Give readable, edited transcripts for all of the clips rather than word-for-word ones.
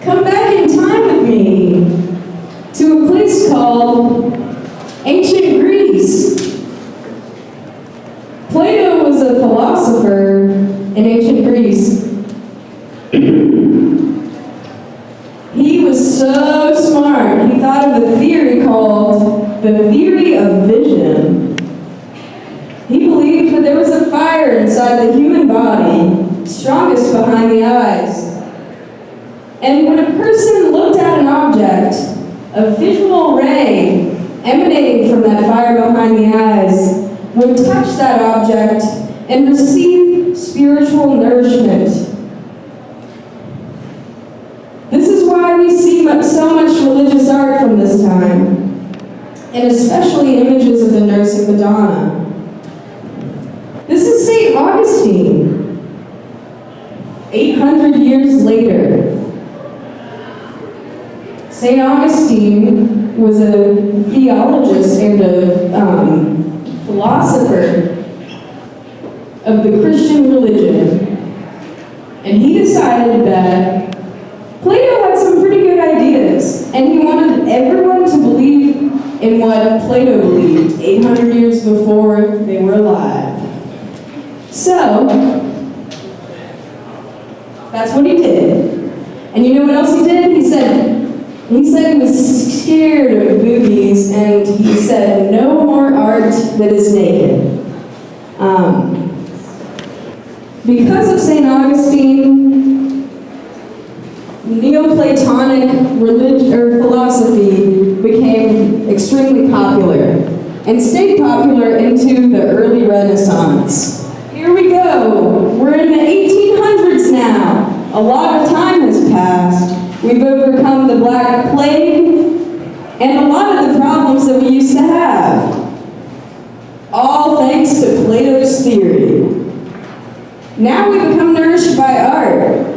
come back in time with me to a place called ancient Greece. Plato was a philosopher in ancient Greece. He was so smart, he thought of a theory called the theory of vision. He believed that there was a fire inside the human body, strongest behind the eyes. And when a person looked at an object, a visual ray emanating from that fire behind the eyes would touch that object and receive spiritual nourishment. This is why we see so much religious art from this time, and especially images of the nursing Madonna. This is St. Augustine, 800 years later. St. Augustine was a theologist and a philosopher of the Christian religion, and he decided that Plato had some pretty good ideas, and he wanted everyone to believe in what Plato believed 800 years before they were alive. So, that's what he did. And you know what else he did? He said he was scared of boobies, and he said, no more art that is naked. Because of St. Augustine, Neoplatonic religion or philosophy became extremely popular and stayed popular into the early Renaissance. Here we go. We're in the 1800s now. A lot of time has passed. We've overcome the Black Plague and a lot of the problems that we used to have. All thanks to Plato's theory. Now we become nourished by art.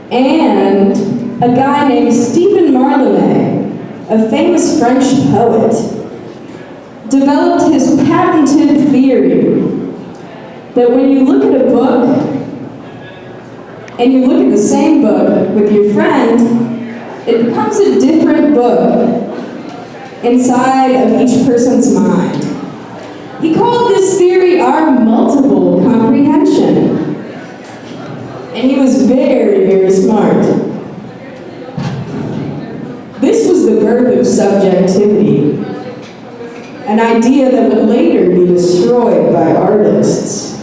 And a guy named Stephen Mallarmé, a famous French poet, developed his patented theory that when you look at a book and you look at the same book with your friend, it becomes a different book inside of each person's mind. He called this theory our multiple comprehension. And he was very, very smart. This was the birth of subjectivity, an idea that would later be destroyed by artists.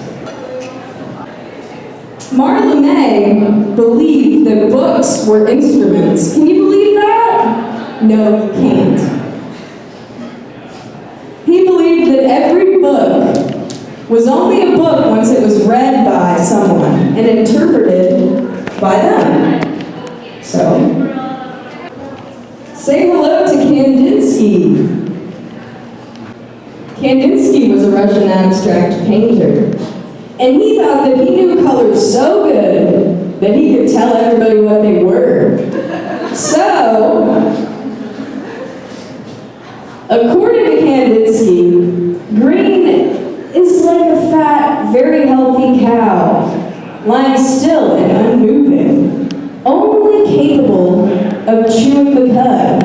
Mallarmé believed that books were instruments. Can you believe that? No, you can't. He believed that every book was only a book once it was read by someone and interpreted by them. So, say hello to Kandinsky. Kandinsky was a Russian abstract painter, and he thought that he knew colors so good that he could tell everybody what they were. So, according to Kandinsky, green is like a fat, very healthy cow, lying still and unmoving, only capable of chewing the cud,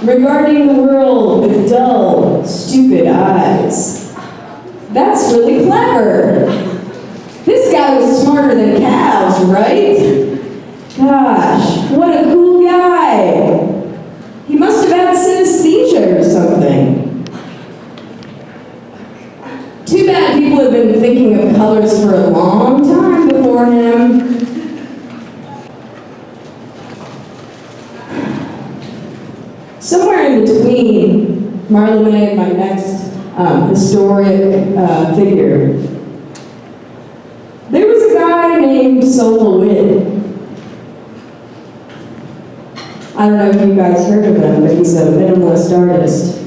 regarding the world with dull, stupid eyes. That's really clever. This guy was smarter than cows, right? Gosh, what a cool guy. He must have had synesthesia or something. Too bad people have been thinking of colors for a long time before him. Somewhere in between Mallarmé and my next historic figure, there was a guy named Sol LeWitt. I don't know if you guys heard of him, but he's a minimalist artist.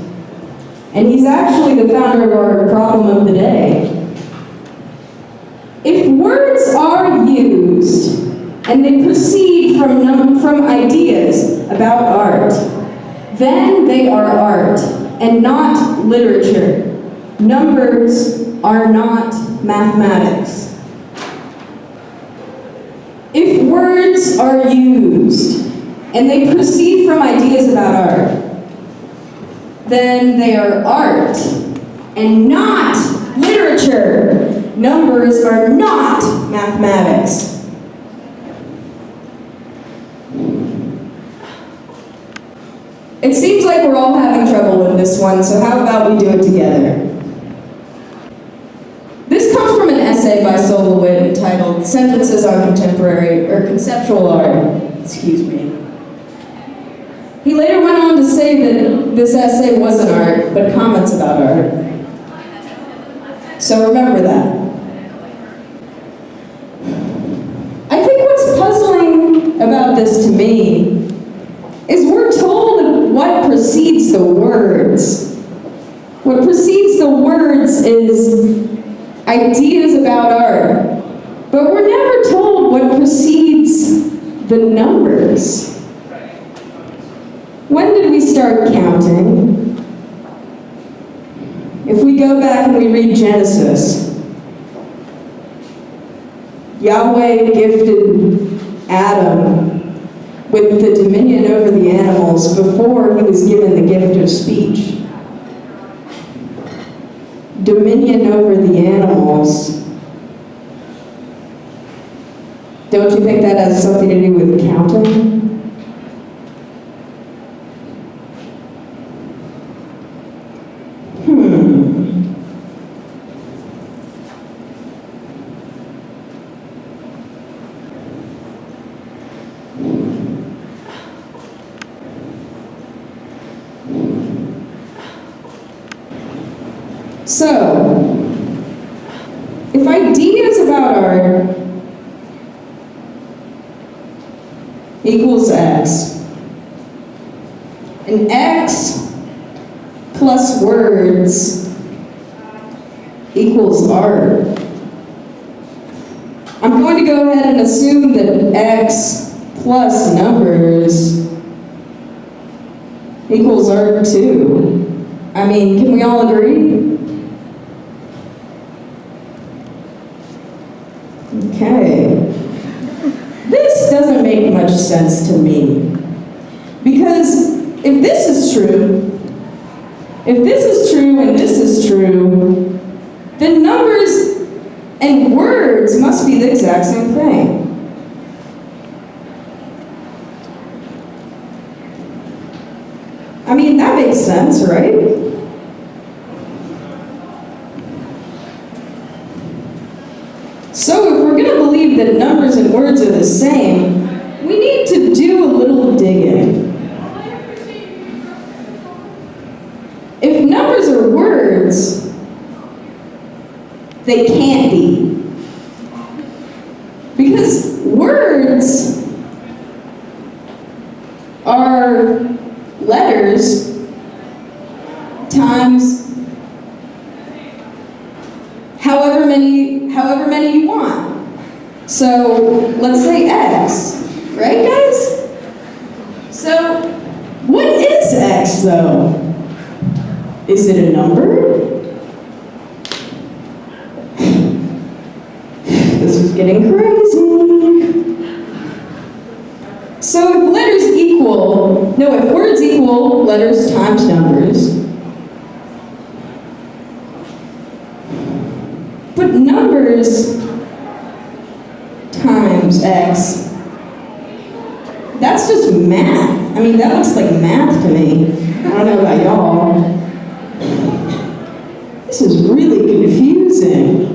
And he's actually the founder of our problem of the day. If words are used and they proceed from ideas about art, then they are art and not literature. Numbers are not mathematics. If words are used and they proceed from ideas about art, then they are art and not literature. Numbers are not mathematics. It seems like we're all having trouble with this one, so how about we do it together? This comes from an essay by Sol LeWitt entitled Sentences on Contemporary or Conceptual Art. Excuse me. He later went on to say that this essay wasn't art, but comments about art. So remember that. I think what's puzzling about this to me is we're told what precedes the words. What precedes the words is ideas about art, but we're never told what precedes the numbers. When did we start counting? If we go back and we read Genesis, Yahweh gifted Adam with the dominion over the animals before he was given the gift of speech. Dominion over the animals. Don't you think that has something to do with counting? So, if ideas about art equals X, and X plus words equals art, I'm going to go ahead and assume that X plus numbers equals art too. I mean, can we all agree? Okay. This doesn't make much sense to me. Because if this is true and this is true, then numbers and words must be the exact same thing. I mean, that makes sense, right? So if we're going to believe that numbers and words are the same, we need to do a little digging. If numbers are words, they can't be. Because words are letters times however many you want. So let's say X, right guys? So what is X though? Is it a number? This is getting crazy. So if words equal letters times numbers, but numbers times X, that's just math. I mean, that looks like math to me. I don't know about y'all. This is really confusing.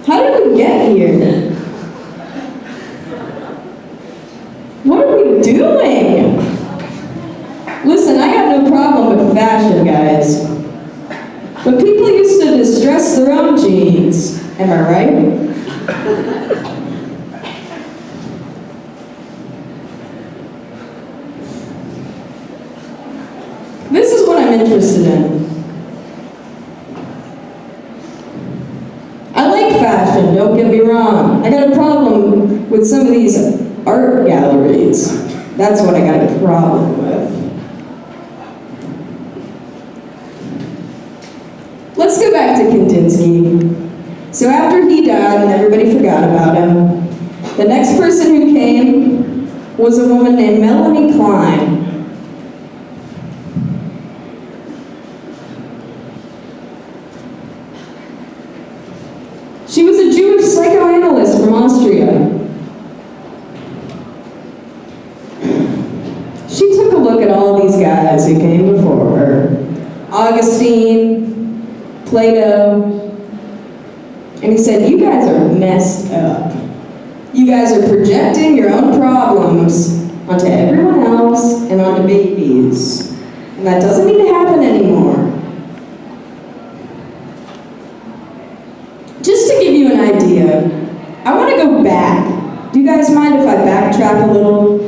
How did we get here? What are we doing? Listen, I got no problem with fashion, guys. But people used to distress their own jeans. Am I right? This is what I'm interested in. I like fashion, don't get me wrong. I got a problem with some of these art galleries. That's what I got a problem with. Let's go back to Kandinsky. So after he died and everybody forgot about him, the next person who came was a woman named Melanie Klein. She was a Jewish psychoanalyst from Austria. She took a look at all these guys who came before her. Augustine, Plato, and he said, you guys are messed up. You guys are projecting your own problems onto everyone else and onto babies. And that doesn't need to happen anymore. Just to give you an idea, I want to go back. Do you guys mind if I backtrack a little?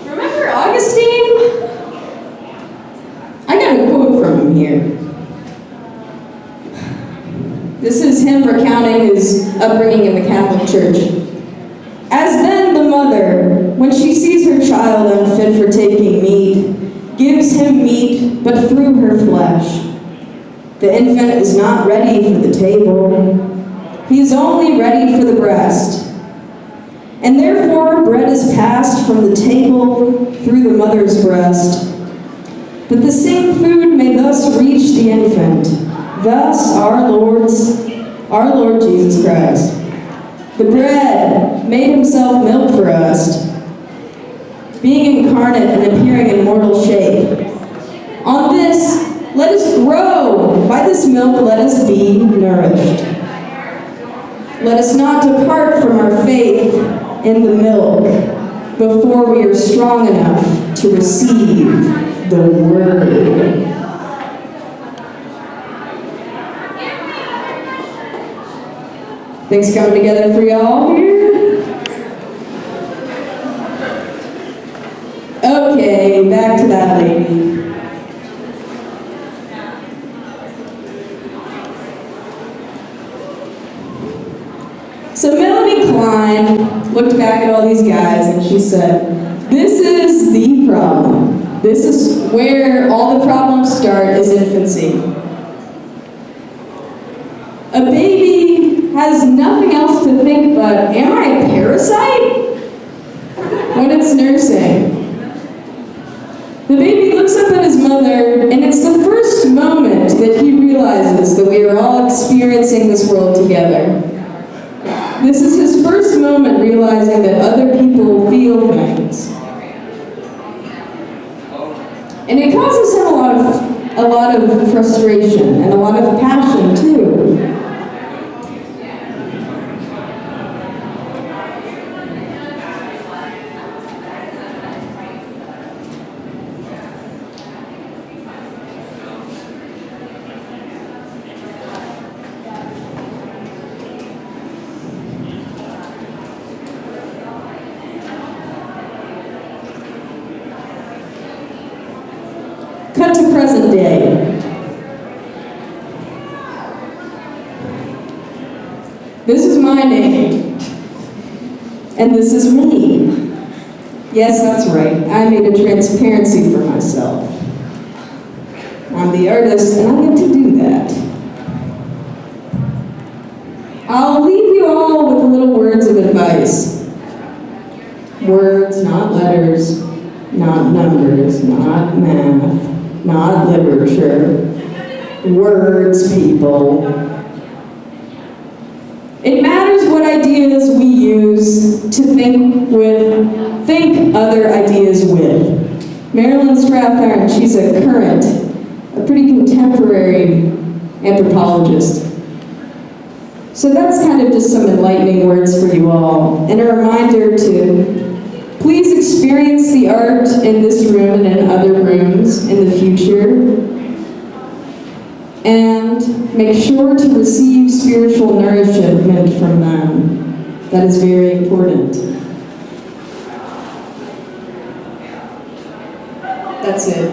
Remember Augustine? I got a quote from him here. This is him recounting his upbringing in the Catholic Church. As then the mother, when she sees her child unfit for taking meat, gives him meat, but through her flesh. The infant is not ready for the table. He is only ready for the breast. And therefore bread is passed from the table through the mother's breast. But the same food may thus reach the infant. Thus our Lord Jesus Christ, the bread, made himself milk for us, being incarnate and appearing in mortal shape. On this, let us grow. By this milk, let us be nourished. Let us not depart from our faith in the milk before we are strong enough to receive the word. Things coming together for y'all here? Okay, back to that lady. So Melanie Klein looked back at all these guys and she said, this is the problem. This is where all the problems start, is infancy. A baby has nothing else to think but, am I a parasite? When it's nursing. The baby looks up at his mother, and it's the first moment that he realizes that we are all experiencing this world together. This is his first moment realizing that other people feel things. And it causes him a lot of frustration and a lot of passion too. Cut to present day. This is my name, and this is me. Yes, that's right, I made a transparency for myself. I'm the artist, and I get to do that. I'll leave you all with little words of advice. Words, not letters, not numbers, not math, not literature. Words, people. It matters what ideas we use to think other ideas with. Marilyn Strathern, she's a pretty contemporary anthropologist. So that's kind of just some enlightening words for you all, and a reminder to please experience the art in this room and in other rooms in the future. And make sure to receive spiritual nourishment from them. That is very important. That's it.